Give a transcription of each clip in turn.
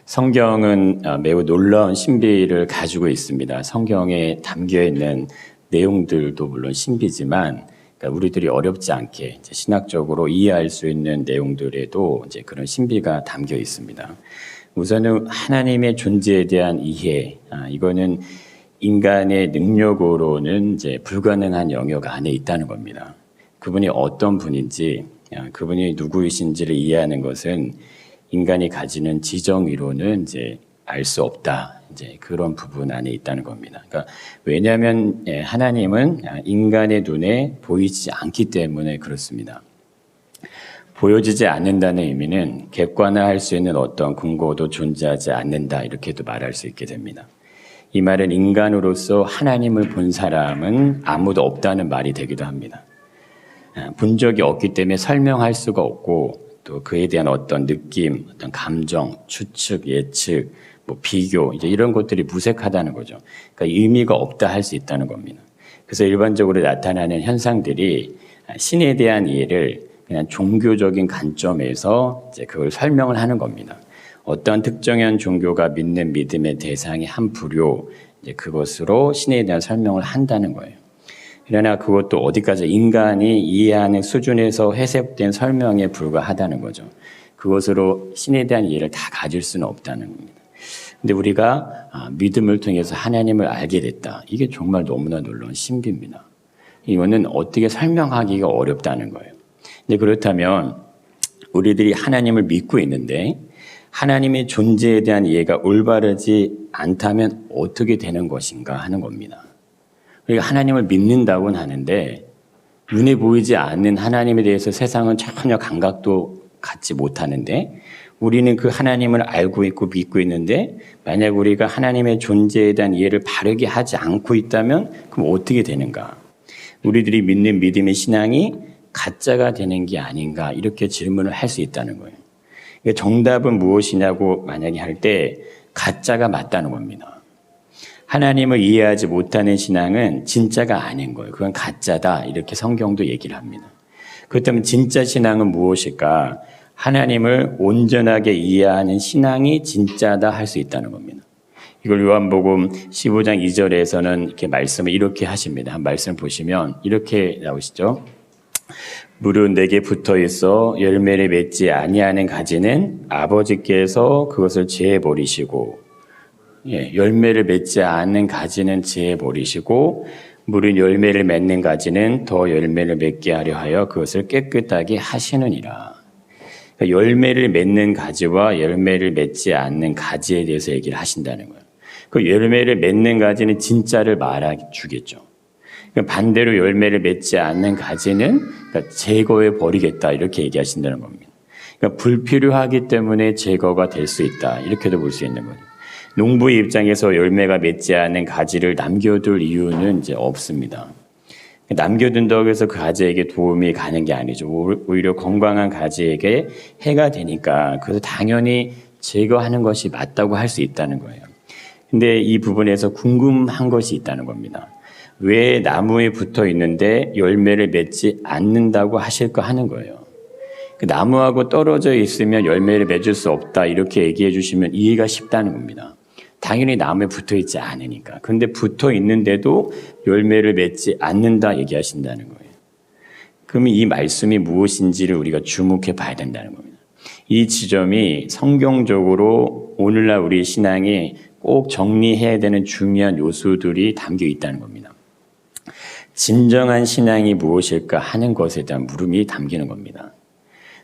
성경은 매우 놀라운 신비를 가지고 있습니다. 성경에 담겨 있는 내용들도 물론 신비지만 우리들이 어렵지 않게 신학적으로 이해할 수 있는 내용들에도 그런 신비가 담겨 있습니다. 우선은 하나님의 존재에 대한 이해, 이거는 인간의 능력으로는 불가능한 영역 안에 있다는 겁니다. 그분이 어떤 분인지, 그분이 누구이신지를 이해하는 것은 인간이 가지는 지정의로는 알 수 없다. 그런 부분 안에 있다는 겁니다. 그러니까 왜냐하면 하나님은 인간의 눈에 보이지 않기 때문에 그렇습니다. 보여지지 않는다는 의미는 객관화할 수 있는 어떤 근거도 존재하지 않는다. 이렇게도 말할 수 있게 됩니다. 이 말은 인간으로서 하나님을 본 사람은 아무도 없다는 말이 되기도 합니다. 본 적이 없기 때문에 설명할 수가 없고 또 그에 대한 어떤 느낌, 어떤 감정, 추측, 예측, 비교 이런 것들이 무색하다는 거죠. 그러니까 의미가 없다 할 수 있다는 겁니다. 그래서 일반적으로 나타나는 현상들이 신에 대한 이해를 그냥 종교적인 관점에서 그걸 설명을 하는 겁니다. 어떤 특정한 종교가 믿는 믿음의 대상이 한 부류, 그것으로 신에 대한 설명을 한다는 거예요. 그러나 그것도 어디까지 인간이 이해하는 수준에서 해석된 설명에 불과하다는 거죠. 그것으로 신에 대한 이해를 다 가질 수는 없다는 겁니다. 근데 우리가 믿음을 통해서 하나님을 알게 됐다. 이게 정말 너무나 놀라운 신비입니다. 이거는 어떻게 설명하기가 어렵다는 거예요. 근데 그렇다면 우리들이 하나님을 믿고 있는데 하나님의 존재에 대한 이해가 올바르지 않다면 어떻게 되는 것인가 하는 겁니다. 우리가 하나님을 믿는다고는 하는데 눈에 보이지 않는 하나님에 대해서 세상은 전혀 감각도 갖지 못하는데 우리는 그 하나님을 알고 있고 믿고 있는데 만약 우리가 하나님의 존재에 대한 이해를 바르게 하지 않고 있다면 그럼 어떻게 되는가? 우리들이 믿는 믿음의 신앙이 가짜가 되는 게 아닌가 이렇게 질문을 할 수 있다는 거예요. 정답은 무엇이냐고 만약에 할 때 가짜가 맞다는 겁니다. 하나님을 이해하지 못하는 신앙은 진짜가 아닌 거예요. 그건 가짜다 이렇게 성경도 얘기를 합니다. 그렇다면 진짜 신앙은 무엇일까? 하나님을 온전하게 이해하는 신앙이 진짜다 할 수 있다는 겁니다. 이걸 요한복음 15장 2절에서는 이렇게 말씀을 이렇게 하십니다. 한 말씀 보시면 이렇게 나오시죠. 무릇 내게 붙어 있어 열매를 맺지 아니하는 가지는 아버지께서 그것을 제해 버리시고 열매를 맺지 않는 가지는 제해 버리시고 무릇 열매를 맺는 가지는 더 열매를 맺게 하려 하여 그것을 깨끗하게 하시느니라. 그러니까 열매를 맺는 가지와 열매를 맺지 않는 가지에 대해서 얘기를 하신다는 거예요. 그 열매를 맺는 가지는 진짜를 말해 주겠죠. 그러니까 반대로 열매를 맺지 않는 가지는 제거해 버리겠다 이렇게 얘기하신다는 겁니다. 그러니까 불필요하기 때문에 제거가 될 수 있다 이렇게도 볼 수 있는 거죠. 농부의 입장에서 열매가 맺지 않는 가지를 남겨둘 이유는 없습니다. 남겨둔다고 해서 그 가지에게 도움이 가는 게 아니죠. 오히려 건강한 가지에게 해가 되니까 그래서 당연히 제거하는 것이 맞다고 할 수 있다는 거예요. 근데 이 부분에서 궁금한 것이 있다는 겁니다. 왜 나무에 붙어 있는데 열매를 맺지 않는다고 하실까 하는 거예요. 나무하고 떨어져 있으면 열매를 맺을 수 없다 이렇게 얘기해 주시면 이해가 쉽다는 겁니다. 당연히 나무에 붙어 있지 않으니까. 그런데 붙어 있는데도 열매를 맺지 않는다 얘기하신다는 거예요. 그러면 이 말씀이 무엇인지를 우리가 주목해 봐야 된다는 겁니다. 이 지점이 성경적으로 오늘날 우리 신앙에 꼭 정리해야 되는 중요한 요소들이 담겨 있다는 겁니다. 진정한 신앙이 무엇일까 하는 것에 대한 물음이 담기는 겁니다.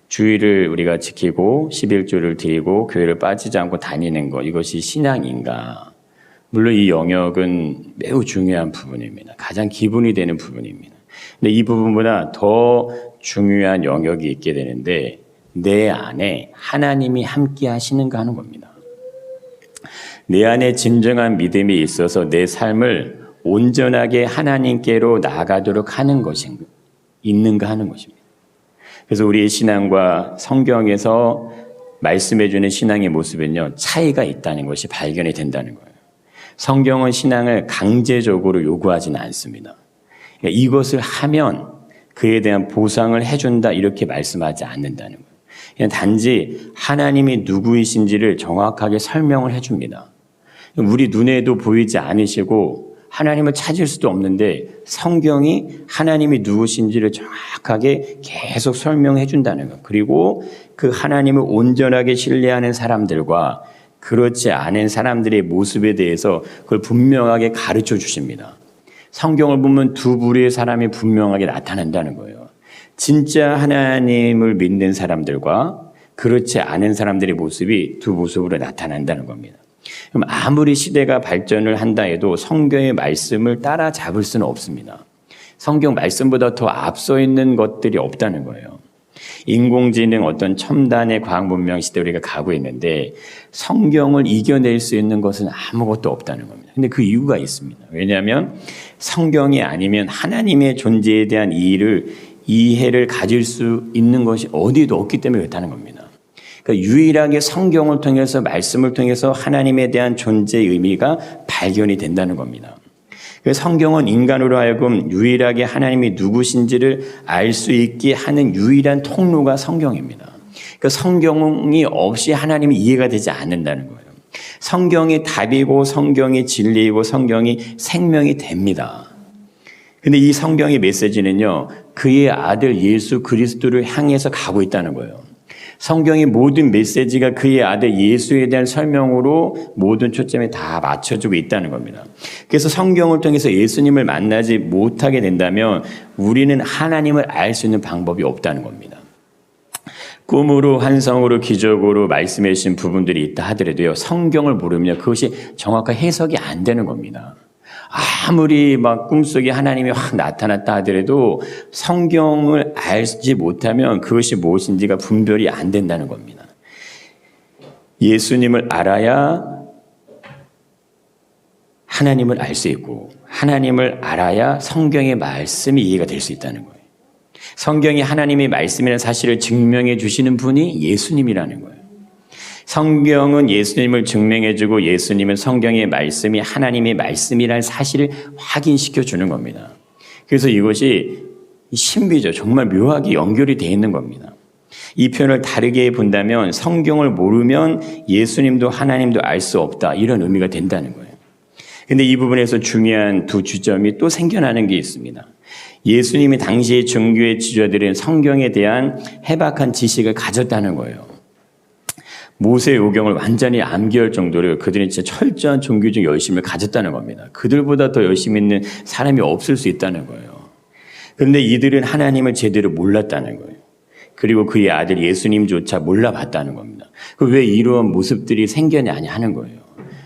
주의를 우리가 지키고 11조를 드리고 교회를 빠지지 않고 다니는 것 이것이 신앙인가? 물론 이 영역은 매우 중요한 부분입니다. 가장 기본이 되는 부분입니다. 근데 이 부분보다 더 중요한 영역이 있게 되는데 내 안에 하나님이 함께 하시는가 하는 겁니다. 내 안에 진정한 믿음이 있어서 내 삶을 온전하게 하나님께로 나아가도록 하는 것인가, 있는가 하는 것입니다. 그래서 우리의 신앙과 성경에서 말씀해주는 신앙의 모습은요, 차이가 있다는 것이 발견이 된다는 거예요. 성경은 신앙을 강제적으로 요구하지는 않습니다. 그러니까 이것을 하면 그에 대한 보상을 해준다 이렇게 말씀하지 않는다는 거예요. 그냥 단지 하나님이 누구이신지를 정확하게 설명을 해줍니다. 우리 눈에도 보이지 않으시고 하나님을 찾을 수도 없는데 성경이 하나님이 누구신지를 정확하게 계속 설명해 준다는 것. 그리고 그 하나님을 온전하게 신뢰하는 사람들과 그렇지 않은 사람들의 모습에 대해서 그걸 분명하게 가르쳐 주십니다. 성경을 보면 두 부류의 사람이 분명하게 나타난다는 거예요. 진짜 하나님을 믿는 사람들과 그렇지 않은 사람들의 모습이 두 모습으로 나타난다는 겁니다. 그럼 아무리 시대가 발전을 한다 해도 성경의 말씀을 따라잡을 수는 없습니다. 성경 말씀보다 더 앞서 있는 것들이 없다는 거예요. 인공지능 어떤 첨단의 과학 문명 시대 우리가 가고 있는데 성경을 이겨낼 수 있는 것은 아무것도 없다는 겁니다. 근데 그 이유가 있습니다. 왜냐하면 성경이 아니면 하나님의 존재에 대한 이해를 가질 수 있는 것이 어디에도 없기 때문에 그렇다는 겁니다. 그러니까 유일하게 성경을 통해서 말씀을 통해서 하나님에 대한 존재의 의미가 발견이 된다는 겁니다. 성경은 인간으로 하여금 유일하게 하나님이 누구신지를 알 수 있게 하는 유일한 통로가 성경입니다. 그러니까 성경이 없이 하나님이 이해가 되지 않는다는 거예요. 성경이 답이고 성경이 진리이고 성경이 생명이 됩니다. 근데 이 성경의 메시지는요, 그의 아들 예수 그리스도를 향해서 가고 있다는 거예요. 성경의 모든 메시지가 그의 아들 예수에 대한 설명으로 모든 초점이 다 맞춰주고 있다는 겁니다. 그래서 성경을 통해서 예수님을 만나지 못하게 된다면 우리는 하나님을 알 수 있는 방법이 없다는 겁니다. 꿈으로, 환상으로, 기적으로 말씀해 주신 부분들이 있다 하더라도요, 성경을 모르면 그것이 정확한 해석이 안 되는 겁니다. 아무리 막 꿈속에 하나님이 확 나타났다 하더라도 성경을 알지 못하면 그것이 무엇인지가 분별이 안 된다는 겁니다. 예수님을 알아야 하나님을 알 수 있고 하나님을 알아야 성경의 말씀이 이해가 될 수 있다는 거예요. 성경이 하나님의 말씀이라는 사실을 증명해 주시는 분이 예수님이라는 거예요. 성경은 예수님을 증명해주고 예수님은 성경의 말씀이 하나님의 말씀이라는 사실을 확인시켜 주는 겁니다. 그래서 이것이 신비죠. 정말 묘하게 연결이 되어 있는 겁니다. 이 표현을 다르게 본다면 성경을 모르면 예수님도 하나님도 알 수 없다, 이런 의미가 된다는 거예요. 그런데 이 부분에서 중요한 두 주점이 또 생겨나는 게 있습니다. 예수님이 당시의 종교의 지도자들은 성경에 대한 해박한 지식을 가졌다는 거예요. 모세의 오경을 완전히 암기할 정도로 그들은 진짜 철저한 종교적 열심을 가졌다는 겁니다. 그들보다 더 열심히 있는 사람이 없을 수 있다는 거예요. 그런데 이들은 하나님을 제대로 몰랐다는 거예요. 그리고 그의 아들 예수님조차 몰라봤다는 겁니다. 왜 이러한 모습들이 생겨나냐 하는 거예요.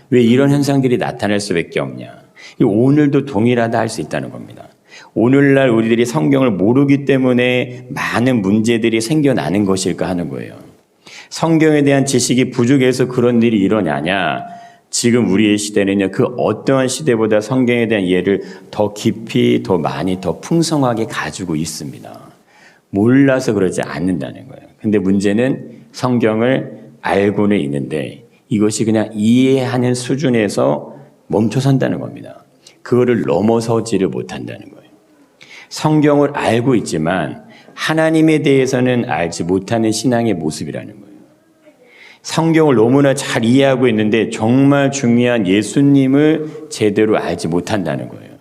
왜 이런 현상들이 나타날 수밖에 없냐. 오늘도 동일하다 할 수 있다는 겁니다. 오늘날 우리들이 성경을 모르기 때문에 많은 문제들이 생겨나는 것일까 하는 거예요. 성경에 대한 지식이 부족해서 그런 일이 일어나냐? 지금 우리의 시대는요, 그 어떠한 시대보다 성경에 대한 이해를 더 깊이, 더 많이, 더 풍성하게 가지고 있습니다. 몰라서 그러지 않는다는 거예요. 근데 문제는 성경을 알고는 있는데 이것이 그냥 이해하는 수준에서 멈춰선다는 겁니다. 그거를 넘어서지를 못한다는 거예요. 성경을 알고 있지만 하나님에 대해서는 알지 못하는 신앙의 모습이라는 거예요. 성경을 너무나 잘 이해하고 있는데 정말 중요한 예수님을 제대로 알지 못한다는 거예요.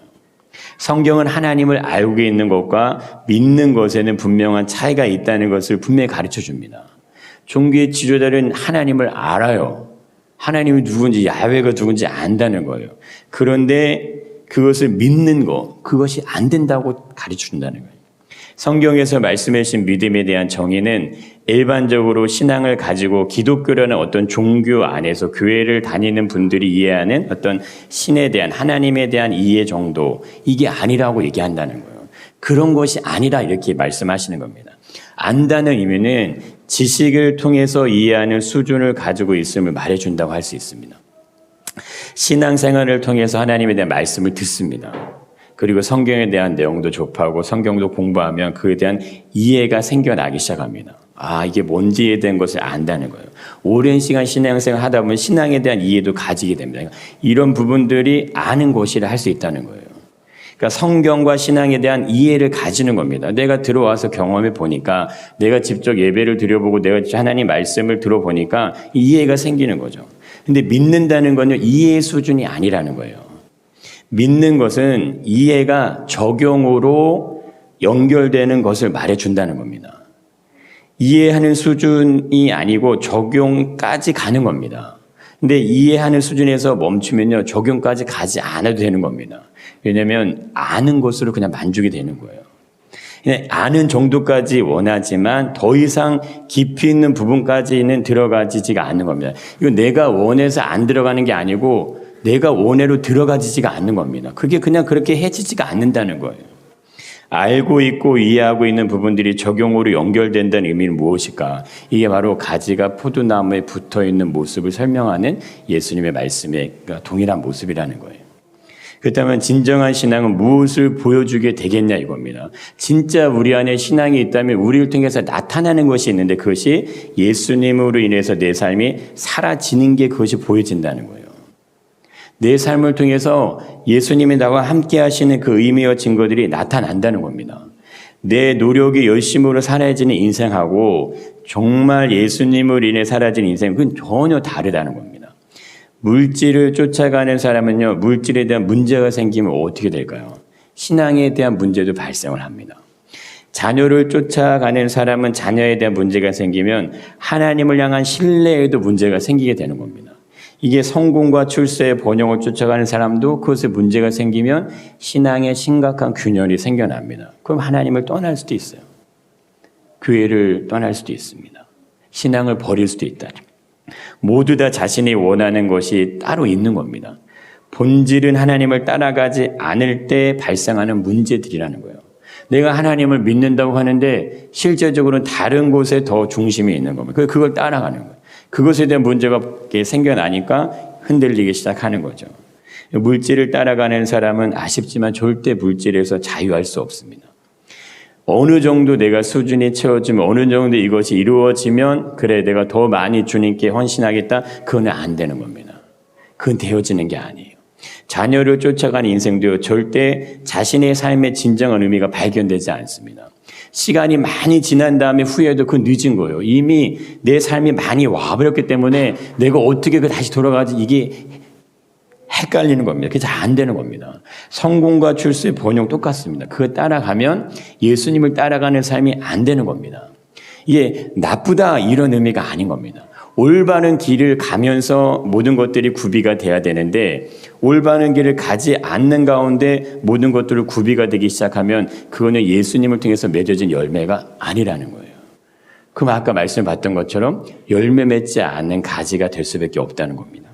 성경은 하나님을 알고 있는 것과 믿는 것에는 분명한 차이가 있다는 것을 분명히 가르쳐 줍니다. 종교의 지도자들은 하나님을 알아요. 하나님이 누군지, 야훼가 누군지 안다는 거예요. 그런데 그것을 믿는 것, 그것이 안 된다고 가르쳐 준다는 거예요. 성경에서 말씀해 주신 믿음에 대한 정의는 일반적으로 신앙을 가지고 기독교라는 어떤 종교 안에서 교회를 다니는 분들이 이해하는 어떤 신에 대한, 하나님에 대한 이해 정도, 이게 아니라고 얘기한다는 거예요. 그런 것이 아니라 이렇게 말씀하시는 겁니다. 안다는 의미는 지식을 통해서 이해하는 수준을 가지고 있음을 말해준다고 할 수 있습니다. 신앙생활을 통해서 하나님에 대한 말씀을 듣습니다. 그리고 성경에 대한 내용도 접하고 성경도 공부하면 그에 대한 이해가 생겨나기 시작합니다. 아, 이게 뭔지에 대한 것을 안다는 거예요. 오랜 시간 신앙생활 하다 보면 신앙에 대한 이해도 가지게 됩니다. 이런 부분들이 아는 것이라 할 수 있다는 거예요. 그러니까 성경과 신앙에 대한 이해를 가지는 겁니다. 내가 들어와서 경험해 보니까, 내가 직접 예배를 드려보고 내가 하나님 말씀을 들어보니까 이해가 생기는 거죠. 근데 믿는다는 건요, 이해의 수준이 아니라는 거예요. 믿는 것은 이해가 적용으로 연결되는 것을 말해준다는 겁니다. 이해하는 수준이 아니고 적용까지 가는 겁니다. 근데 이해하는 수준에서 멈추면요, 적용까지 가지 않아도 되는 겁니다. 왜냐하면 아는 것으로 그냥 만족이 되는 거예요. 그냥 아는 정도까지 원하지만 더 이상 깊이 있는 부분까지는 들어가지지가 않는 겁니다. 이거 내가 원해서 안 들어가는 게 아니고 내가 원해로 들어가지지가 않는 겁니다. 그게 그냥 그렇게 해지지가 않는다는 거예요. 알고 있고 이해하고 있는 부분들이 적용으로 연결된다는 의미는 무엇일까? 이게 바로 가지가 포도나무에 붙어있는 모습을 설명하는 예수님의 말씀에 동일한 모습이라는 거예요. 그렇다면 진정한 신앙은 무엇을 보여주게 되겠냐 이겁니다. 진짜 우리 안에 신앙이 있다면 우리를 통해서 나타나는 것이 있는데 그것이 예수님으로 인해서 내 삶이 사라지는 게 그것이 보여진다는 거예요. 내 삶을 통해서 예수님이 나와 함께 하시는 그 의미와 증거들이 나타난다는 겁니다. 내 노력이 열심으로 사라지는 인생하고 정말 예수님을 인해 사라진 인생, 그건 전혀 다르다는 겁니다. 물질을 쫓아가는 사람은요, 물질에 대한 문제가 생기면 어떻게 될까요? 신앙에 대한 문제도 발생을 합니다. 자녀를 쫓아가는 사람은 자녀에 대한 문제가 생기면 하나님을 향한 신뢰에도 문제가 생기게 되는 겁니다. 이게 성공과 출세의 번영을 쫓아가는 사람도 그것에 문제가 생기면 신앙에 심각한 균열이 생겨납니다. 그럼 하나님을 떠날 수도 있어요. 교회를 떠날 수도 있습니다. 신앙을 버릴 수도 있다. 모두 다 자신이 원하는 것이 따로 있는 겁니다. 본질은 하나님을 따라가지 않을 때 발생하는 문제들이라는 거예요. 내가 하나님을 믿는다고 하는데 실제적으로는 다른 곳에 더 중심이 있는 겁니다. 그걸 따라가는 거예요. 그것에 대한 문제가 생겨나니까 흔들리기 시작하는 거죠. 물질을 따라가는 사람은 아쉽지만 절대 물질에서 자유할 수 없습니다. 어느 정도 내가 수준이 채워지면, 어느 정도 이것이 이루어지면 그래 내가 더 많이 주님께 헌신하겠다, 그건 안 되는 겁니다. 그건 되어지는 게 아니에요. 자녀를 쫓아가는 인생도요, 절대 자신의 삶의 진정한 의미가 발견되지 않습니다. 시간이 많이 지난 다음에 후회도 그건 늦은 거예요. 이미 내 삶이 많이 와버렸기 때문에 내가 어떻게 다시 돌아가지, 이게 헷갈리는 겁니다. 그게 잘 안 되는 겁니다. 성공과 출세, 번영 똑같습니다. 그거 따라가면 예수님을 따라가는 삶이 안 되는 겁니다. 이게 나쁘다 이런 의미가 아닌 겁니다. 올바른 길을 가면서 모든 것들이 구비가 돼야 되는데 올바른 길을 가지 않는 가운데 모든 것들을 구비가 되기 시작하면 그거는 예수님을 통해서 맺어진 열매가 아니라는 거예요. 그럼 아까 말씀 봤던 것처럼 열매 맺지 않는 가지가 될 수밖에 없다는 겁니다.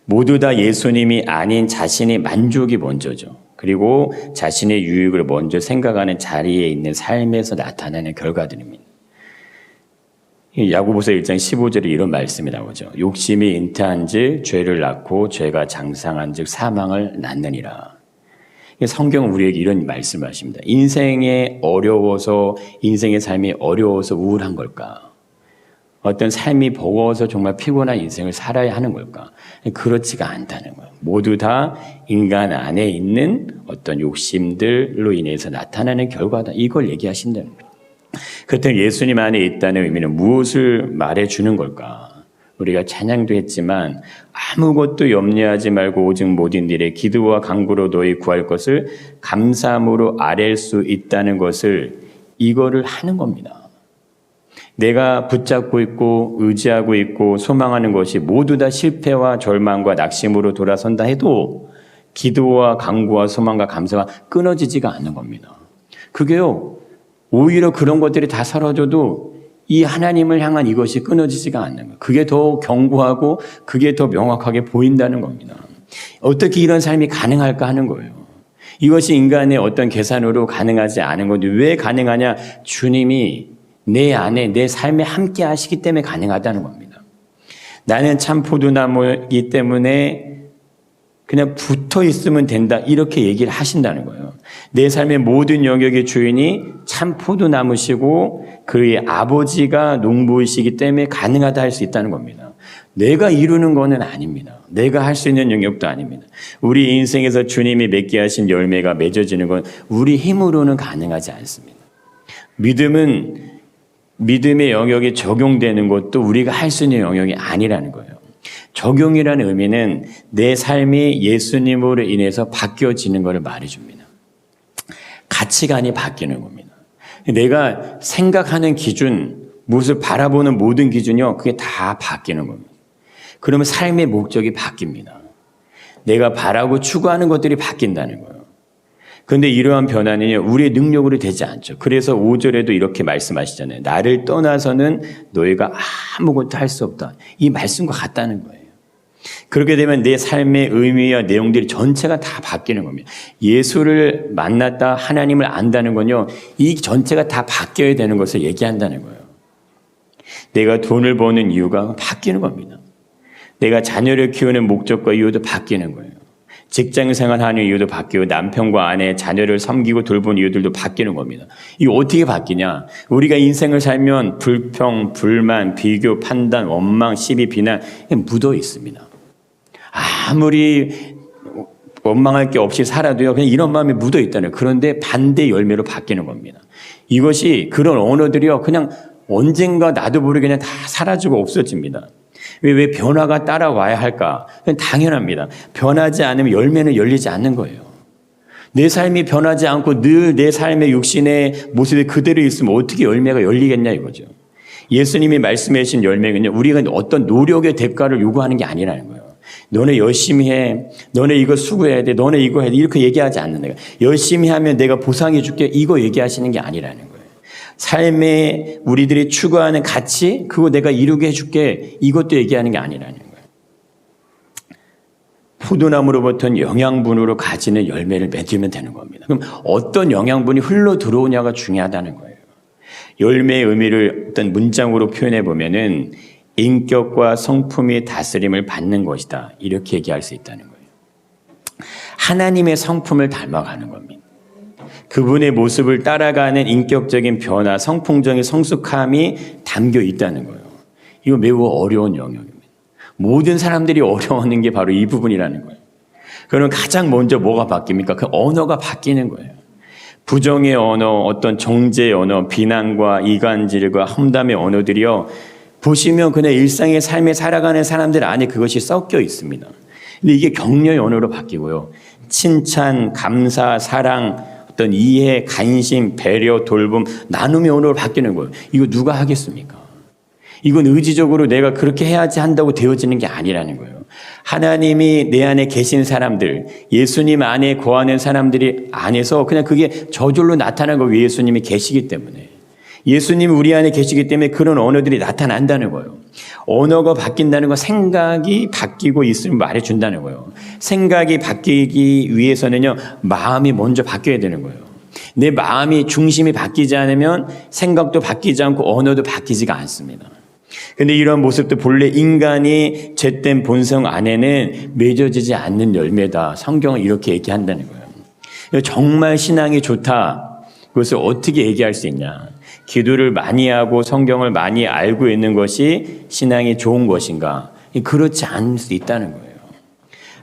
모두 다 예수님이 아닌 자신의 만족이 먼저죠. 그리고 자신의 유익을 먼저 생각하는 자리에 있는 삶에서 나타나는 결과들입니다. 야고보서 1장 15절에 이런 말씀이 나오죠. 욕심이 잉태한 즉 죄를 낳고 죄가 장상한 즉 사망을 낳느니라. 성경은 우리에게 이런 말씀을 하십니다. 인생에 어려워서, 인생의 삶이 어려워서 우울한 걸까? 어떤 삶이 버거워서 정말 피곤한 인생을 살아야 하는 걸까? 그렇지가 않다는 거예요. 모두 다 인간 안에 있는 어떤 욕심들로 인해서 나타나는 결과다. 이걸 얘기하신다는 거예요. 그렇다면 예수님 안에 있다는 의미는 무엇을 말해주는 걸까? 우리가 찬양도 했지만 아무것도 염려하지 말고 오직 모든 일에 기도와 간구로 너희 구할 것을 감사함으로 아뢰 수 있다는 것을, 이거를 하는 겁니다. 내가 붙잡고 있고 의지하고 있고 소망하는 것이 모두 다 실패와 절망과 낙심으로 돌아선다 해도 기도와 간구와 소망과 감사가 끊어지지가 않는 겁니다. 그게요, 오히려 그런 것들이 다 사라져도 이 하나님을 향한 이것이 끊어지지가 않는 거예요. 그게 더 견고하고 그게 더 명확하게 보인다는 겁니다. 어떻게 이런 삶이 가능할까 하는 거예요. 이것이 인간의 어떤 계산으로 가능하지 않은 건데 왜 가능하냐? 주님이 내 안에 내 삶에 함께 하시기 때문에 가능하다는 겁니다. 나는 참 포도나무이기 때문에 그냥 붙어 있으면 된다, 이렇게 얘기를 하신다는 거예요. 내 삶의 모든 영역의 주인이 참 포도나무시고 그의 아버지가 농부이시기 때문에 가능하다 할 수 있다는 겁니다. 내가 이루는 거는 아닙니다. 내가 할 수 있는 영역도 아닙니다. 우리 인생에서 주님이 맺게 하신 열매가 맺어지는 건 우리 힘으로는 가능하지 않습니다. 믿음의 영역이 적용되는 것도 우리가 할 수 있는 영역이 아니라는 거예요. 적용이라는 의미는 내 삶이 예수님으로 인해서 바뀌어지는 것을 말해줍니다. 가치관이 바뀌는 겁니다. 내가 생각하는 기준, 무엇을 바라보는 모든 기준이요, 그게 다 바뀌는 겁니다. 그러면 삶의 목적이 바뀝니다. 내가 바라고 추구하는 것들이 바뀐다는 거예요. 그런데 이러한 변화는요, 우리의 능력으로 되지 않죠. 그래서 5절에도 이렇게 말씀하시잖아요. 나를 떠나서는 너희가 아무것도 할 수 없다. 이 말씀과 같다는 거예요. 그렇게 되면 내 삶의 의미와 내용들이 전체가 다 바뀌는 겁니다. 예수를 만났다, 하나님을 안다는 건요, 이 전체가 다 바뀌어야 되는 것을 얘기한다는 거예요. 내가 돈을 버는 이유가 바뀌는 겁니다. 내가 자녀를 키우는 목적과 이유도 바뀌는 거예요. 직장 생활하는 이유도 바뀌고 남편과 아내, 자녀를 섬기고 돌보는 이유들도 바뀌는 겁니다. 이거 어떻게 바뀌냐? 우리가 인생을 살면 불평, 불만, 비교, 판단, 원망, 시비, 비난 묻어 있습니다. 아무리 원망할 게 없이 살아도요, 그냥 이런 마음이 묻어 있다는 거예요. 그런데 반대 열매로 바뀌는 겁니다. 이것이 그런 언어들이요, 그냥 언젠가 나도 모르게 그냥 다 사라지고 없어집니다. 왜 변화가 따라와야 할까? 당연합니다. 변하지 않으면 열매는 열리지 않는 거예요. 내 삶이 변하지 않고 늘 내 삶의 육신의 모습이 그대로 있으면 어떻게 열매가 열리겠냐 이거죠. 예수님이 말씀해 주신 열매는요, 우리가 어떤 노력의 대가를 요구하는 게 아니라는 거예요. 너네 열심히 해. 너네 이거 수고해야 돼. 너네 이거 해야 돼. 이렇게 얘기하지 않는 거예요. 열심히 하면 내가 보상해 줄게. 이거 얘기하시는 게 아니라는 거예요. 삶에 우리들이 추구하는 가치, 그거 내가 이루게 해줄게. 이것도 얘기하는 게 아니라는 거예요. 포도나무로부터는 영양분으로 가지는 열매를 맺으면 되는 겁니다. 그럼 어떤 영양분이 흘러 들어오냐가 중요하다는 거예요. 열매의 의미를 어떤 문장으로 표현해 보면은 인격과 성품이 다스림을 받는 것이다. 이렇게 얘기할 수 있다는 거예요. 하나님의 성품을 닮아가는 겁니다. 그분의 모습을 따라가는 인격적인 변화, 성품적인 성숙함이 담겨 있다는 거예요. 이거 매우 어려운 영역입니다. 모든 사람들이 어려워하는 게 바로 이 부분이라는 거예요. 그러면 가장 먼저 뭐가 바뀝니까? 그 언어가 바뀌는 거예요. 부정의 언어, 어떤 정죄의 언어, 비난과 이간질과 험담의 언어들이요, 보시면 그냥 일상의 삶에 살아가는 사람들 안에 그것이 섞여 있습니다. 근데 이게 격려의 언어로 바뀌고요. 칭찬, 감사, 사랑, 어떤 이해, 관심, 배려, 돌봄, 나눔의 언어로 바뀌는 거예요. 이거 누가 하겠습니까? 이건 의지적으로 내가 그렇게 해야지 한다고 되어지는 게 아니라는 거예요. 하나님이 내 안에 계신 사람들, 예수님 안에 거하는 사람들이 안에서 그냥 그게 저절로 나타난 거예요. 예수님이 계시기 때문에. 예수님이 우리 안에 계시기 때문에 그런 언어들이 나타난다는 거예요. 언어가 바뀐다는 건 생각이 바뀌고 있음을 말해준다는 거예요. 생각이 바뀌기 위해서는요, 마음이 먼저 바뀌어야 되는 거예요. 내 마음이 중심이 바뀌지 않으면 생각도 바뀌지 않고 언어도 바뀌지가 않습니다. 근데 이런 모습도 본래 인간이 죄된 본성 안에는 맺어지지 않는 열매다. 성경은 이렇게 얘기한다는 거예요. 정말 신앙이 좋다. 그것을 어떻게 얘기할 수 있냐? 기도를 많이 하고 성경을 많이 알고 있는 것이 신앙이 좋은 것인가? 그렇지 않을 수 있다는 거예요.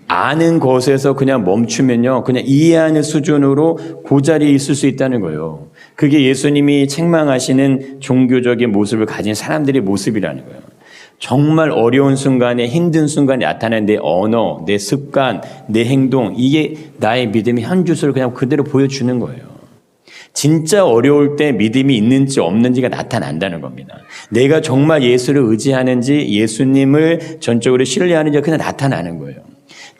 아는 것에서 그냥 멈추면요, 그냥 이해하는 수준으로 그 자리에 있을 수 있다는 거예요. 그게 예수님이 책망하시는 종교적인 모습을 가진 사람들의 모습이라는 거예요. 정말 어려운 순간에, 힘든 순간에 나타나는 내 언어, 내 습관, 내 행동, 이게 나의 믿음의 한 주소를 그냥 그대로 보여주는 거예요. 진짜 어려울 때 믿음이 있는지 없는지가 나타난다는 겁니다. 내가 정말 예수를 의지하는지, 예수님을 전적으로 신뢰하는지가 그냥 나타나는 거예요.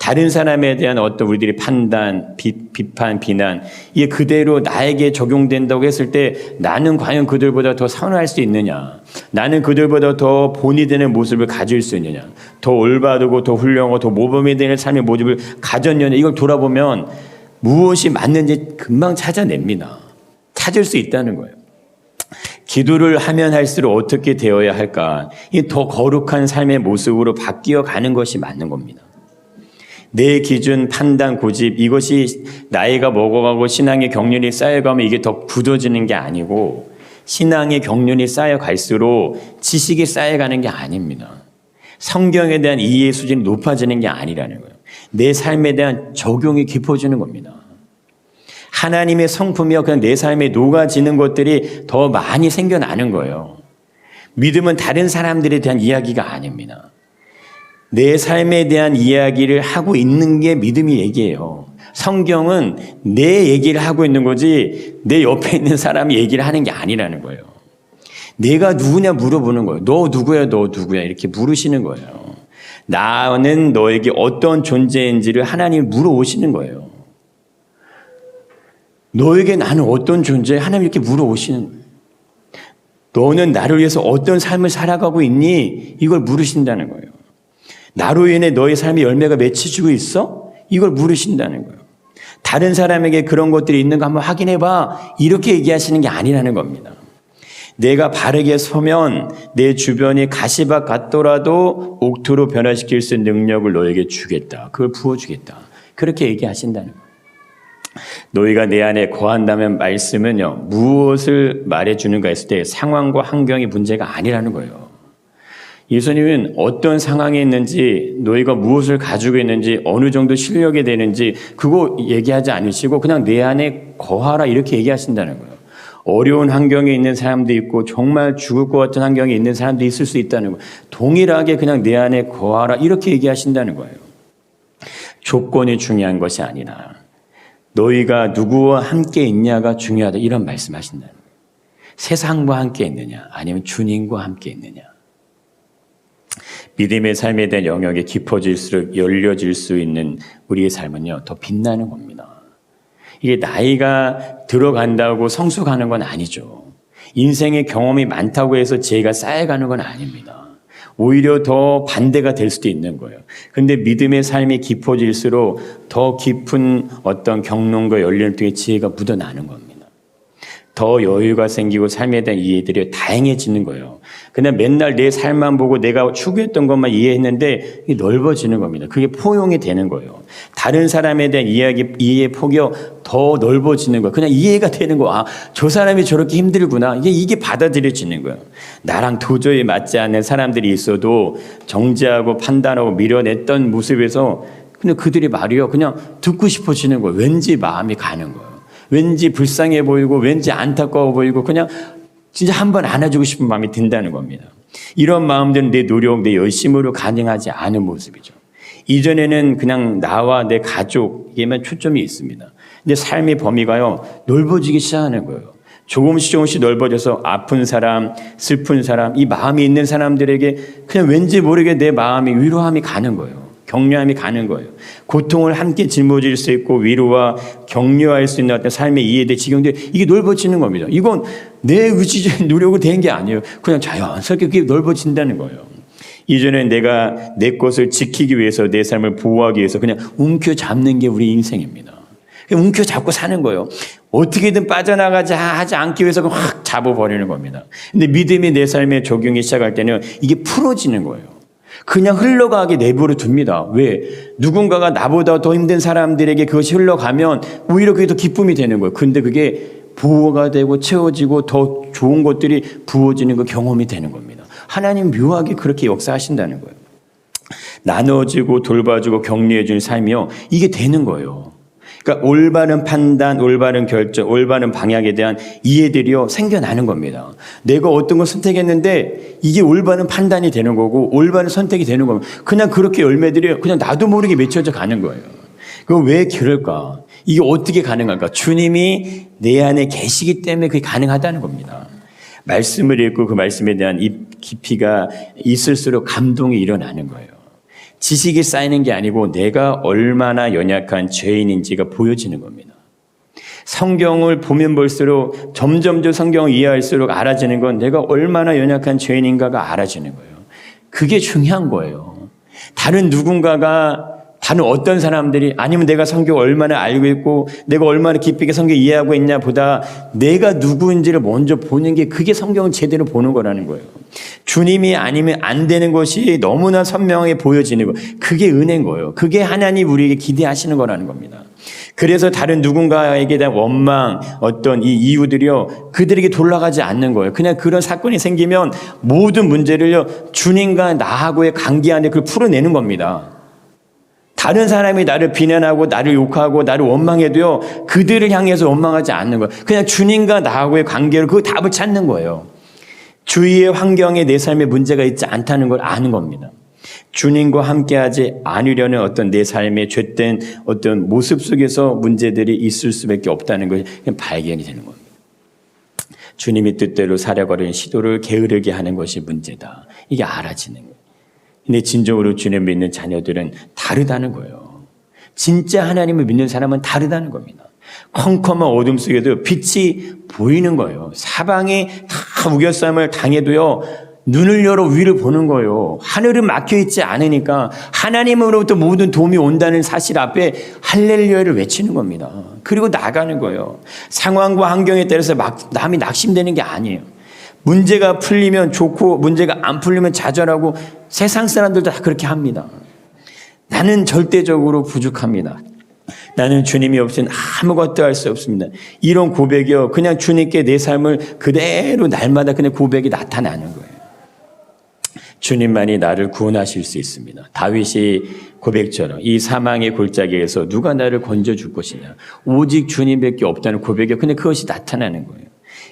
다른 사람에 대한 어떤 우리들이 판단, 비판, 비난, 이게 그대로 나에게 적용된다고 했을 때 나는 과연 그들보다 더 선할 수 있느냐? 나는 그들보다 더 본이 되는 모습을 가질 수 있느냐? 더 올바르고 더 훌륭하고 더 모범이 되는 삶의 모습을 가졌느냐? 이걸 돌아보면 무엇이 맞는지 금방 찾아냅니다. 찾을 수 있다는 거예요. 기도를 하면 할수록 어떻게 되어야 할까? 이 더 거룩한 삶의 모습으로 바뀌어 가는 것이 맞는 겁니다. 내 기준, 판단, 고집, 이것이 나이가 먹어가고 신앙의 경륜이 쌓여가면 이게 더 굳어지는 게 아니고, 신앙의 경륜이 쌓여갈수록 지식이 쌓여가는 게 아닙니다. 성경에 대한 이해 수준이 높아지는 게 아니라는 거예요. 내 삶에 대한 적용이 깊어지는 겁니다. 하나님의 성품이요, 그냥 내 삶에 녹아지는 것들이 더 많이 생겨나는 거예요. 믿음은 다른 사람들에 대한 이야기가 아닙니다. 내 삶에 대한 이야기를 하고 있는 게 믿음이 얘기예요. 성경은 내 얘기를 하고 있는 거지 내 옆에 있는 사람이 얘기를 하는 게 아니라는 거예요. 내가 누구냐 물어보는 거예요. 너 누구야, 너 누구야 이렇게 물으시는 거예요. 나는 너에게 어떤 존재인지를 하나님이 물어오시는 거예요. 너에게 나는 어떤 존재야? 하나님 이렇게 물어오시는 거예요. 너는 나를 위해서 어떤 삶을 살아가고 있니? 이걸 물으신다는 거예요. 나로 인해 너의 삶의 열매가 맺혀지고 있어? 이걸 물으신다는 거예요. 다른 사람에게 그런 것들이 있는 거 한번 확인해봐. 이렇게 얘기하시는 게 아니라는 겁니다. 내가 바르게 서면 내 주변이 가시밭 같더라도 옥토로 변화시킬 수 있는 능력을 너에게 주겠다. 그걸 부어주겠다. 그렇게 얘기하신다는 거예요. 너희가 내 안에 거한다면 말씀은요, 무엇을 말해주는가 했을 때 상황과 환경이 문제가 아니라는 거예요. 예수님은 어떤 상황에 있는지, 너희가 무엇을 가지고 있는지, 어느 정도 실력이 되는지 그거 얘기하지 않으시고 그냥 내 안에 거하라 이렇게 얘기하신다는 거예요. 어려운 환경에 있는 사람도 있고 정말 죽을 것 같은 환경에 있는 사람도 있을 수 있다는 거예요. 동일하게 그냥 내 안에 거하라 이렇게 얘기하신다는 거예요. 조건이 중요한 것이 아니라 너희가 누구와 함께 있냐가 중요하다 이런 말씀하신다는 거예요. 세상과 함께 있느냐 아니면 주님과 함께 있느냐. 믿음의 삶에 대한 영역이 깊어질수록 열려질 수 있는 우리의 삶은요 더 빛나는 겁니다. 이게 나이가 들어간다고 성숙하는 건 아니죠. 인생의 경험이 많다고 해서 죄가 쌓여가는 건 아닙니다. 오히려 더 반대가 될 수도 있는 거예요. 그런데 믿음의 삶이 깊어질수록 더 깊은 어떤 경륜과 열림을 통해 지혜가 묻어나는 겁니다. 더 여유가 생기고 삶에 대한 이해들이 다양해지는 거예요. 그냥 맨날 내 삶만 보고 내가 추구했던 것만 이해했는데 이게 넓어지는 겁니다. 그게 포용이 되는 거예요. 다른 사람에 대한 이해의 폭이 더 넓어지는 거예요. 그냥 이해가 되는 거예요. 아, 저 사람이 저렇게 힘들구나. 이게 받아들여지는 거예요. 나랑 도저히 맞지 않는 사람들이 있어도 정죄하고 판단하고 밀어냈던 모습에서 근데 그들이 말이요. 그냥 듣고 싶어지는 거예요. 왠지 마음이 가는 거예요. 왠지 불쌍해 보이고 왠지 안타까워 보이고 그냥 진짜 한번 안아주고 싶은 마음이 든다는 겁니다. 이런 마음들은 내 노력, 내 열심으로 가능하지 않은 모습이죠. 이전에는 그냥 나와 내 가족에만 초점이 있습니다. 근데 삶의 범위가요 넓어지기 시작하는 거예요. 조금씩 넓어져서 아픈 사람, 슬픈 사람, 이 마음이 있는 사람들에게 그냥 왠지 모르게 내 마음이 위로함이 가는 거예요. 격려함이 가는 거예요. 고통을 함께 짊어질 수 있고 위로와 격려할 수 있는 어떤 삶의 이해대 지경들 이게 넓어지는 겁니다. 이건 내 의지적인 노력으로 된 게 아니에요. 그냥 자연스럽게 그게 넓어진다는 거예요. 이전에 내가 내 것을 지키기 위해서 내 삶을 보호하기 위해서 그냥 움켜잡는 게 우리 인생입니다. 움켜잡고 사는 거예요. 어떻게든 빠져나가지 하지 않기 위해서 확 잡아버리는 겁니다. 근데 믿음이 내 삶에 적용이 시작할 때는 이게 풀어지는 거예요. 그냥 흘러가게 내버려 둡니다. 왜? 누군가가 나보다 더 힘든 사람들에게 그것이 흘러가면 오히려 그게 더 기쁨이 되는 거예요. 근데 그게 보호가 되고 채워지고 더 좋은 것들이 부어지는 그 경험이 되는 겁니다. 하나님 묘하게 그렇게 역사하신다는 거예요. 나눠주고 돌봐주고 격려해주는 삶이요. 이게 되는 거예요. 그러니까 올바른 판단, 올바른 결정, 올바른 방향에 대한 이해들이요 생겨나는 겁니다. 내가 어떤 걸 선택했는데 이게 올바른 판단이 되는 거고 올바른 선택이 되는 겁니다. 그냥 그렇게 열매들이 그냥 나도 모르게 맺혀져 가는 거예요. 그럼 왜 그럴까? 이게 어떻게 가능할까? 주님이 내 안에 계시기 때문에 그게 가능하다는 겁니다. 말씀을 읽고 그 말씀에 대한 깊이가 있을수록 감동이 일어나는 거예요. 지식이 쌓이는 게 아니고 내가 얼마나 연약한 죄인인지가 보여지는 겁니다. 성경을 보면 볼수록 점점 더 성경을 이해할수록 알아지는 건 내가 얼마나 연약한 죄인인가가 알아지는 거예요. 그게 중요한 거예요. 다른 누군가가 다른 어떤 사람들이 아니면 내가 성경을 얼마나 알고 있고 내가 얼마나 깊이 성경을 이해하고 있냐 보다 내가 누구인지를 먼저 보는 게 그게 성경을 제대로 보는 거라는 거예요. 주님이 아니면 안 되는 것이 너무나 선명하게 보여지는 거. 그게 은혜인 거예요. 그게 하나님 우리에게 기대하시는 거라는 겁니다. 그래서 다른 누군가에게 대한 원망, 어떤 이 이유들이요, 그들에게 돌아가지 않는 거예요. 그냥 그런 사건이 생기면 모든 문제를요, 주님과 나하고의 관계 안에 그걸 풀어내는 겁니다. 다른 사람이 나를 비난하고 나를 욕하고 나를 원망해도요, 그들을 향해서 원망하지 않는 거예요. 그냥 주님과 나하고의 관계로 그 답을 찾는 거예요. 주위의 환경에 내 삶에 문제가 있지 않다는 걸 아는 겁니다. 주님과 함께하지 않으려는 어떤 내 삶의 죄된 어떤 모습 속에서 문제들이 있을 수밖에 없다는 걸 발견이 되는 겁니다. 주님의 뜻대로 살아가려는 시도를 게으르게 하는 것이 문제다. 이게 알아지는 거예요. 근데 진정으로 주님 믿는 자녀들은 다르다는 거예요. 진짜 하나님을 믿는 사람은 다르다는 겁니다. 컴컴한 어둠 속에도 빛이 보이는 거예요. 사방에 다 우겨싸움을 당해도요, 눈을 열어 위를 보는 거예요. 하늘은 막혀있지 않으니까 하나님으로부터 모든 도움이 온다는 사실 앞에 할렐루야를 외치는 겁니다. 그리고 나가는 거예요. 상황과 환경에 따라서 남이 낙심되는 게 아니에요. 문제가 풀리면 좋고 문제가 안 풀리면 좌절하고 세상 사람들도 다 그렇게 합니다. 나는 절대적으로 부족합니다. 나는 주님이 없이는 아무것도 할 수 없습니다. 이런 고백이요, 그냥 주님께 내 삶을 그대로 날마다 그냥 고백이 나타나는 거예요. 주님만이 나를 구원하실 수 있습니다. 다윗이 고백처럼 이 사망의 골짜기에서 누가 나를 건져줄 것이냐, 오직 주님밖에 없다는 고백이 그냥 그것이 나타나는 거예요.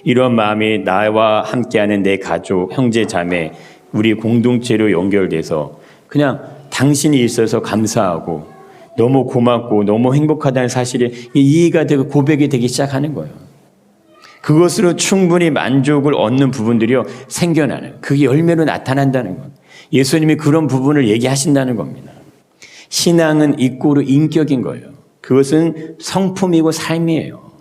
이런 마음이 나와 함께하는 내 가족, 형제, 자매, 우리 공동체로 연결돼서 그냥 당신이 있어서 감사하고 너무 고맙고 너무 행복하다는 사실이 이해가 되고 고백이 되기 시작하는 거예요. 그것으로 충분히 만족을 얻는 부분들이요, 생겨나는, 그게 열매로 나타난다는 것. 예수님이 그런 부분을 얘기하신다는 겁니다. 신앙은 이꼬르 인격인 거예요. 그것은 성품이고 삶이에요.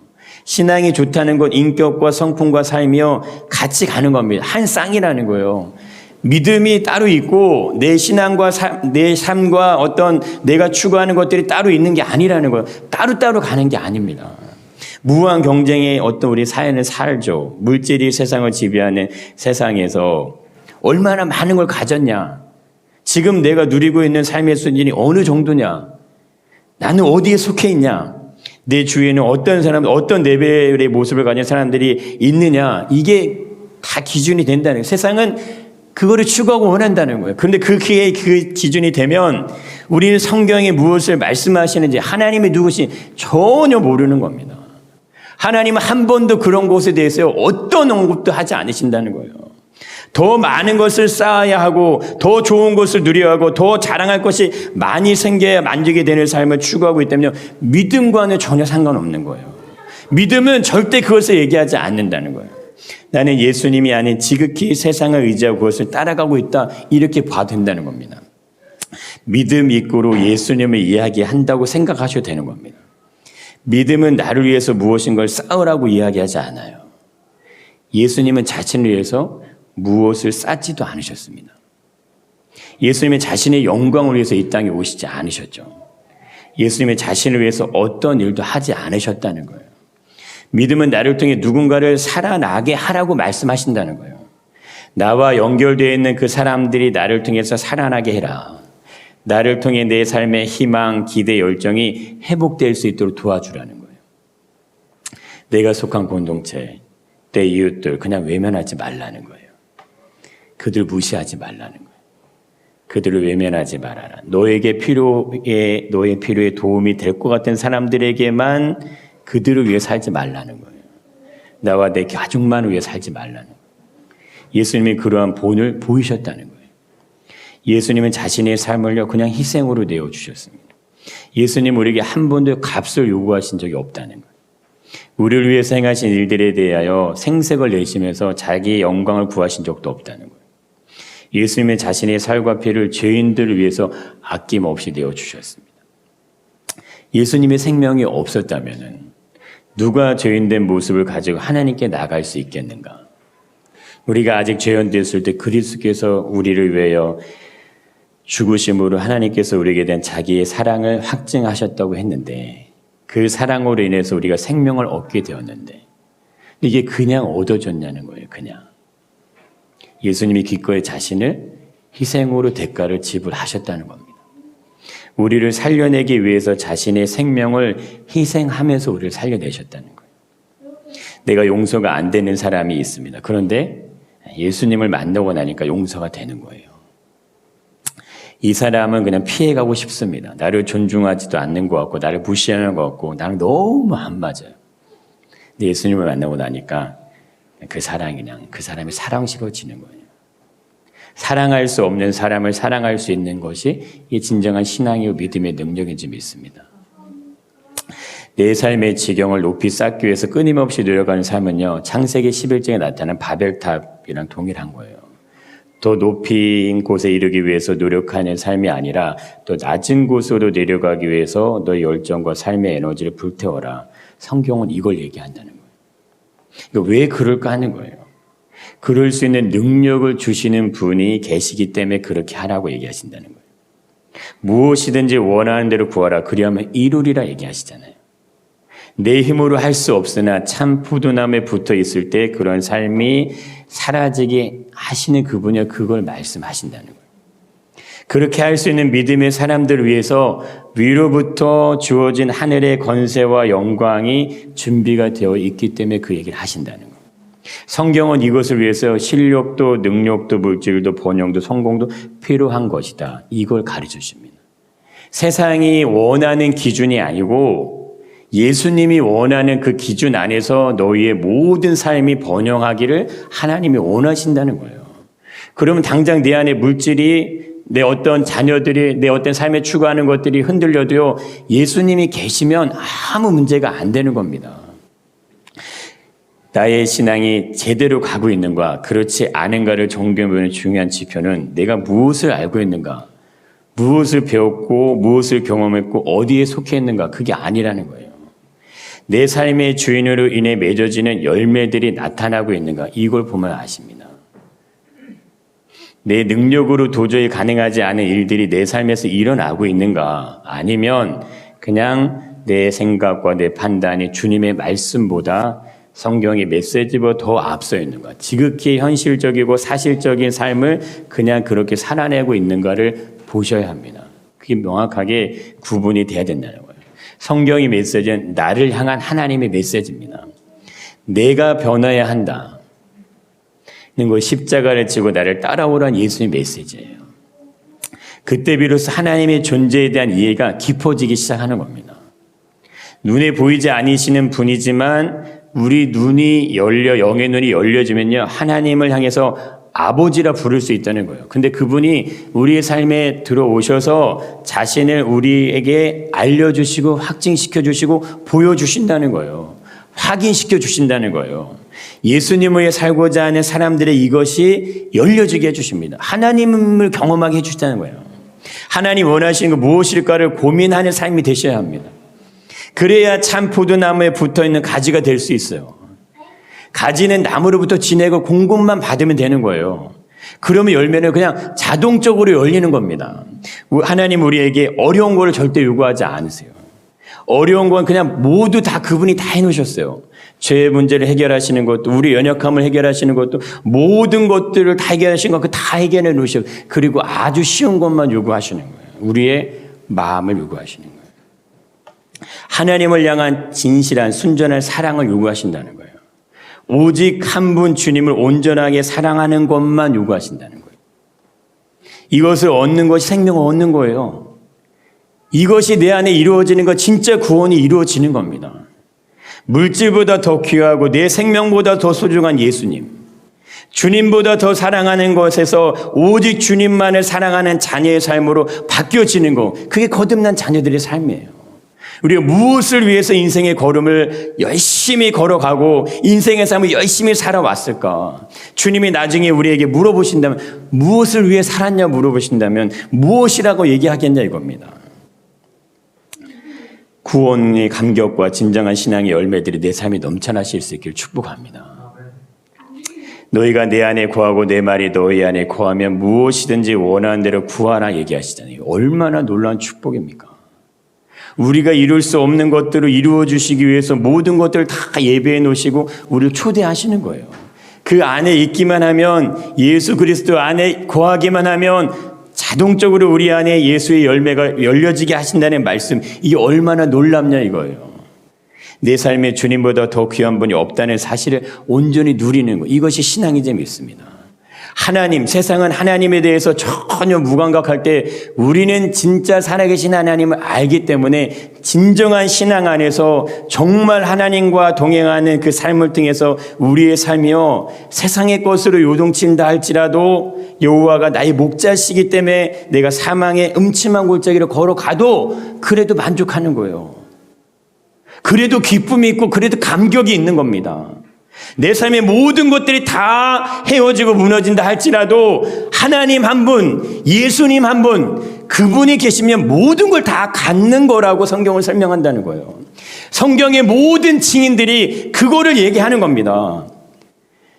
신앙이 좋다는 건 인격과 성품과 삶이요, 같이 가는 겁니다. 한 쌍이라는 거예요. 믿음이 따로 있고 내 신앙과 내 삶과 어떤 내가 추구하는 것들이 따로 있는 게 아니라는 거예요. 따로따로 가는 게 아닙니다. 무한 경쟁의 어떤 우리 사회는 살죠. 물질이 세상을 지배하는 세상에서 얼마나 많은 걸 가졌냐, 지금 내가 누리고 있는 삶의 수준이 어느 정도냐, 나는 어디에 속해 있냐, 내 주위에는 어떤 사람, 어떤 레벨의 모습을 가진 사람들이 있느냐, 이게 다 기준이 된다는 거예요. 세상은 그거를 추구하고 원한다는 거예요. 그런데 그 기준이 되면 우리는 성경에 무엇을 말씀하시는지, 하나님이 누구시 전혀 모르는 겁니다. 하나님은 한 번도 그런 것에 대해서 어떤 언급도 하지 않으신다는 거예요. 더 많은 것을 쌓아야 하고 더 좋은 것을 누려야 하고 더 자랑할 것이 많이 생겨야 만족이 되는 삶을 추구하고 있다면 믿음과는 전혀 상관없는 거예요. 믿음은 절대 그것을 얘기하지 않는다는 거예요. 나는 예수님이 아닌 지극히 세상을 의지하고 그것을 따라가고 있다, 이렇게 봐도 된다는 겁니다. 믿음 이꼬로 예수님을 이야기한다고 생각하셔도 되는 겁니다. 믿음은 나를 위해서 무엇인 걸 쌓으라고 이야기하지 않아요. 예수님은 자신을 위해서 무엇을 쌓지도 않으셨습니다. 예수님은 자신의 영광을 위해서 이 땅에 오시지 않으셨죠. 예수님의 자신을 위해서 어떤 일도 하지 않으셨다는 거예요. 믿음은 나를 통해 누군가를 살아나게 하라고 말씀하신다는 거예요. 나와 연결되어 있는 그 사람들이 나를 통해서 살아나게 해라. 나를 통해 내 삶의 희망, 기대, 열정이 회복될 수 있도록 도와주라는 거예요. 내가 속한 공동체, 내 이웃들 그냥 외면하지 말라는 거예요. 그들 무시하지 말라는 거예요. 그들을 외면하지 말아라. 너의 필요에 도움이 될 것 같은 사람들에게만 그들을 위해 살지 말라는 거예요. 나와 내 가족만 위해 살지 말라는 거예요. 예수님이 그러한 본을 보이셨다는 거예요. 예수님은 자신의 삶을요, 그냥 희생으로 내어주셨습니다. 예수님 우리에게 한 번도 값을 요구하신 적이 없다는 거예요. 우리를 위해서 행하신 일들에 대하여 생색을 내시면서 자기의 영광을 구하신 적도 없다는 거예요. 예수님의 자신의 살과 피를 죄인들을 위해서 아낌없이 내어주셨습니다. 예수님의 생명이 없었다면 누가 죄인된 모습을 가지고 하나님께 나갈 수 있겠는가? 우리가 아직 죄인되었을 때 그리스도께서 우리를 위하여 죽으심으로 하나님께서 우리에게 대한 자기의 사랑을 확증하셨다고 했는데, 그 사랑으로 인해서 우리가 생명을 얻게 되었는데 이게 그냥 얻어졌냐는 거예요. 그냥 예수님이 기꺼이 자신을 희생으로 대가를 지불하셨다는 겁니다. 우리를 살려내기 위해서 자신의 생명을 희생하면서 우리를 살려내셨다는 거예요. 내가 용서가 안 되는 사람이 있습니다. 그런데 예수님을 만나고 나니까 용서가 되는 거예요. 이 사람은 그냥 피해가고 싶습니다. 나를 존중하지도 않는 것 같고 나를 무시하는 것 같고 나랑 너무 안 맞아요. 근데 예수님을 만나고 나니까 그 사람이 사랑스러워지는 거예요. 사랑할 수 없는 사람을 사랑할 수 있는 것이 이 진정한 신앙이고 믿음의 능력인 줄 믿습니다. 내 삶의 지경을 높이 쌓기 위해서 끊임없이 노력하는 삶은요, 창세기 11장에 나타난 바벨탑이랑 동일한 거예요. 더 높인 곳에 이르기 위해서 노력하는 삶이 아니라 더 낮은 곳으로 내려가기 위해서 너의 열정과 삶의 에너지를 불태워라. 성경은 이걸 얘기한다는 거예요. 그러니까 왜 그럴까 하는 거예요. 그럴 수 있는 능력을 주시는 분이 계시기 때문에 그렇게 하라고 얘기하신다는 거예요. 무엇이든지 원하는 대로 구하라. 그리하면 이루리라 얘기하시잖아요. 내 힘으로 할 수 없으나 참 푸드남에 붙어 있을 때 그런 삶이 사라지게 하시는 그분이 그걸 말씀하신다는 거예요. 그렇게 할 수 있는 믿음의 사람들을 위해서 위로부터 주어진 하늘의 권세와 영광이 준비가 되어 있기 때문에 그 얘기를 하신다는 거예요. 성경은 이것을 위해서 실력도 능력도 물질도 번영도 성공도 필요한 것이다. 이걸 가르쳐 주십니다. 세상이 원하는 기준이 아니고 예수님이 원하는 그 기준 안에서 너희의 모든 삶이 번영하기를 하나님이 원하신다는 거예요. 그러면 당장 내 안에 물질이 내 어떤 자녀들이 내 어떤 삶에 추구하는 것들이 흔들려도요, 예수님이 계시면 아무 문제가 안 되는 겁니다. 나의 신앙이 제대로 가고 있는가 그렇지 않은가를 점검해보는 중요한 지표는 내가 무엇을 알고 있는가, 무엇을 배웠고 무엇을 경험했고 어디에 속해 있는가, 그게 아니라는 거예요. 내 삶의 주인으로 인해 맺어지는 열매들이 나타나고 있는가, 이걸 보면 아십니다. 내 능력으로 도저히 가능하지 않은 일들이 내 삶에서 일어나고 있는가, 아니면 그냥 내 생각과 내 판단이 주님의 말씀보다 성경의 메시지보다 더 앞서 있는가, 지극히 현실적이고 사실적인 삶을 그냥 그렇게 살아내고 있는가를 보셔야 합니다. 그게 명확하게 구분이 돼야 된다는 거예요. 성경의 메시지는 나를 향한 하나님의 메시지입니다. 내가 변화해야 한다. 그 십자가를 지고 나를 따라오라는 예수의 메시지예요. 그때 비로소 하나님의 존재에 대한 이해가 깊어지기 시작하는 겁니다. 눈에 보이지 않으시는 분이지만 우리 눈이 열려, 영의 눈이 열려지면요, 하나님을 향해서 아버지라 부를 수 있다는 거예요. 근데 그분이 우리의 삶에 들어오셔서 자신을 우리에게 알려주시고 확증시켜 주시고 보여주신다는 거예요. 확인시켜 주신다는 거예요. 예수님을 살고자 하는 사람들의 이것이 열려지게 해주십니다. 하나님을 경험하게 해주신다는 거예요. 하나님 원하시는 거 무엇일까를 고민하는 삶이 되셔야 합니다. 그래야 참 포도나무에 붙어있는 가지가 될 수 있어요. 가지는 나무로부터 진액을 공급만 받으면 되는 거예요. 그러면 열매는 그냥 자동적으로 열리는 겁니다. 하나님 우리에게 어려운 걸 절대 요구하지 않으세요. 어려운 건 그냥 모두 다 그분이 다 해놓으셨어요. 죄의 문제를 해결하시는 것도, 우리 연약함을 해결하시는 것도, 모든 것들을 다 해결하시는 것 다 해결해 놓으시고, 그리고 아주 쉬운 것만 요구하시는 거예요. 우리의 마음을 요구하시는 거예요. 하나님을 향한 진실한 순전한 사랑을 요구하신다는 거예요. 오직 한 분 주님을 온전하게 사랑하는 것만 요구하신다는 거예요. 이것을 얻는 것이 생명을 얻는 거예요. 이것이 내 안에 이루어지는 것, 진짜 구원이 이루어지는 겁니다. 물질보다 더 귀하고 내 생명보다 더 소중한 예수님, 주님보다 더 사랑하는 것에서 오직 주님만을 사랑하는 자녀의 삶으로 바뀌어지는 것, 그게 거듭난 자녀들의 삶이에요. 우리가 무엇을 위해서 인생의 걸음을 열심히 걸어가고 인생의 삶을 열심히 살아왔을까? 주님이 나중에 우리에게 물어보신다면, 무엇을 위해 살았냐 물어보신다면 무엇이라고 얘기하겠냐 이겁니다. 구원의 감격과 진정한 신앙의 열매들이 내 삶에 넘쳐나실 수 있기를 축복합니다. 너희가 내 안에 거하고 내 말이 너희 안에 거하면 무엇이든지 원하는 대로 구하라 얘기하시잖아요. 얼마나 놀라운 축복입니까? 우리가 이룰 수 없는 것들을 이루어 주시기 위해서 모든 것들을 다 예배해 놓으시고 우리를 초대하시는 거예요. 그 안에 있기만 하면, 예수 그리스도 안에 거하기만 하면 자동적으로 우리 안에 예수의 열매가 열려지게 하신다는 말씀, 이게 얼마나 놀랍냐 이거예요. 내 삶에 주님보다 더 귀한 분이 없다는 사실을 온전히 누리는 것, 이것이 신앙의 재미있습니다. 하나님, 세상은 하나님에 대해서 전혀 무감각할 때 우리는 진짜 살아계신 하나님을 알기 때문에 진정한 신앙 안에서 정말 하나님과 동행하는 그 삶을 통해서 우리의 삶이요 세상의 것으로 요동친다 할지라도 여호와가 나의 목자시기 때문에 내가 사망의 음침한 골짜기를 걸어가도 그래도 만족하는 거예요. 그래도 기쁨이 있고 그래도 감격이 있는 겁니다. 내 삶의 모든 것들이 다 헤어지고 무너진다 할지라도 하나님 한 분, 예수님 한 분, 그분이 계시면 모든 걸 다 갖는 거라고 성경을 설명한다는 거예요. 성경의 모든 증인들이 그거를 얘기하는 겁니다.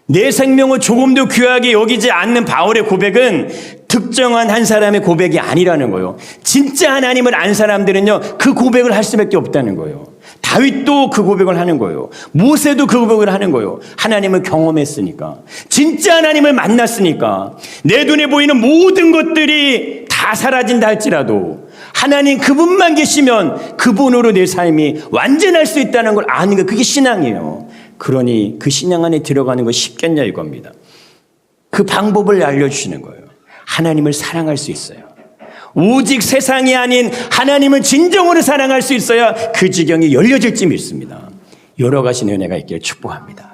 내 생명을 조금도 귀하게 여기지 않는 바울의 고백은 특정한 한 사람의 고백이 아니라는 거예요. 진짜 하나님을 안 사람들은요, 그 고백을 할 수밖에 없다는 거예요. 다윗도 그 고백을 하는 거예요. 모세도 그 고백을 하는 거예요. 하나님을 경험했으니까. 진짜 하나님을 만났으니까. 내 눈에 보이는 모든 것들이 다 사라진다 할지라도 하나님 그분만 계시면 그분으로 내 삶이 완전할 수 있다는 걸 아는 게 그게 신앙이에요. 그러니 그 신앙 안에 들어가는 거 쉽겠냐 이겁니다. 그 방법을 알려주시는 거예요. 하나님을 사랑할 수 있어요. 오직 세상이 아닌 하나님을 진정으로 사랑할 수 있어야 그 지경이 열려질지 믿습니다. 여러 가지 은혜가 있기를 축복합니다.